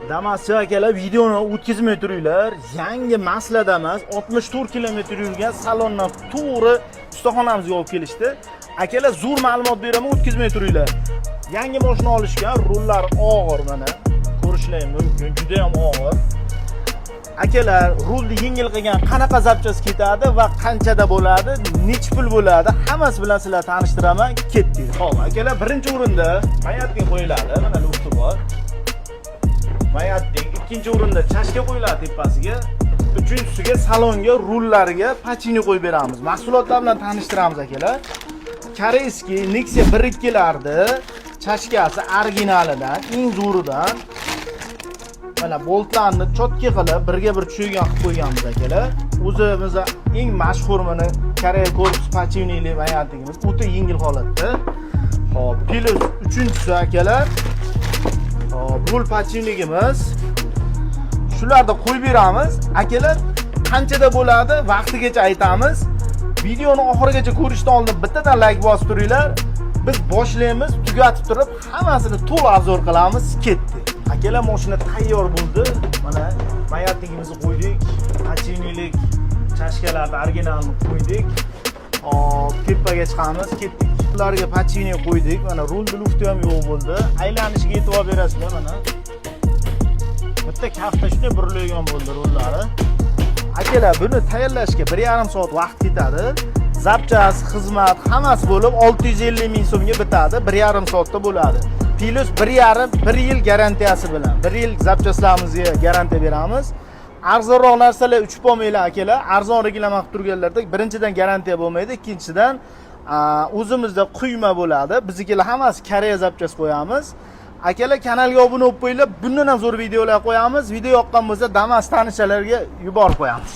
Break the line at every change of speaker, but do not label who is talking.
Damaschi akalar videoni o'tkazmay turinglar. Yangi maslada emas, 64 kilometr yurgan salondan to'g'ri ustaxonamizga olib kelishdi. Akalar zo'r ma'lumot beraman, o'tkazmay turinglar. Yangi mashina olishgan, rullar og'ir mana. Ko'rishingiz mumkin, juda ham og'ir. Akalar, rulni yengil qilgan qanaqa zapchas ketadi va qanchada bo'ladi, necha pul bo'ladi, hammasi bilan sizlar tanishtiraman. Ketdik. Xo'p, akalar, birinchi o'rinda mayatga qo'yiladi. Mana lufti bor. Mayatning ikkinchi o'rinda chashka qo'yiladi tepasiga. Uchinchisiga salonga, rullarga pachini qo'yib beramiz. Mahsulotlar bilan tanishtiramiz akalar. Koreyskiy Nexia 1.2 lardi chashkasi originalidan, eng zo'ridan. Mana boltlarni cho'tka qilib birga bir tushirgan qilib qo'yganmiz akalar. O'zimiz eng mashhur mana Koreya korpus pachinili mayatligimiz o'ta yengil holatda. Xo'p, plus uchinchisi akalar. Rul pachinligimiz. Shularni qo'yib beramiz. Akalar, qanchada bo'ladi, vaqtigacha aytamiz. Videoni oxirigacha ko'rishdan oldin bittadan like bosib turinglar. Biz boshlaymiz, tugatib turib, hammasini to'liq obzor qilamiz. Ketdi. Akalar, mashina tayyor bo'ldi. Mana mayatligimizni qo'ydik. Pachinilik chashkalarni originalini qo'ydik. Tepaga chiqamiz, ketdik. Ularga pachini qo'ydik. Mana rulni lufti ham yo'q bo'ldi. Aylanishiga e'tibor berasizlar mana. Bitta kafta shunday burilayotgan bo'ldi rullari. Akalar, buni tayyorlashga 1,5 soat vaqt ketadi. Zapchas, xizmat, hammasi bo'lib 650 ming so'mga bitadi. 1,5 soatda bo'ladi. Plus 1,5 yil garantiyasi bilan. 1 yil zapchaslarimizga garantiya beramiz. Arzonroq narsalar uchib olmanglar akalar. Arzon reklama qilib turganlarda birinchidan garantiya bo'lmaydi, ikkinchidan o'zimizda quyma bo'ladi. Biznikilar hammasi Koreya zapchas qo'yamiz. Akalar, kanalga obuna bo'lib qo'yinglar. Bundan ham zo'r videolar qo'yamiz. Video yoqqan bo'lsa, Damas tanishalarga yuborib qo'yamiz.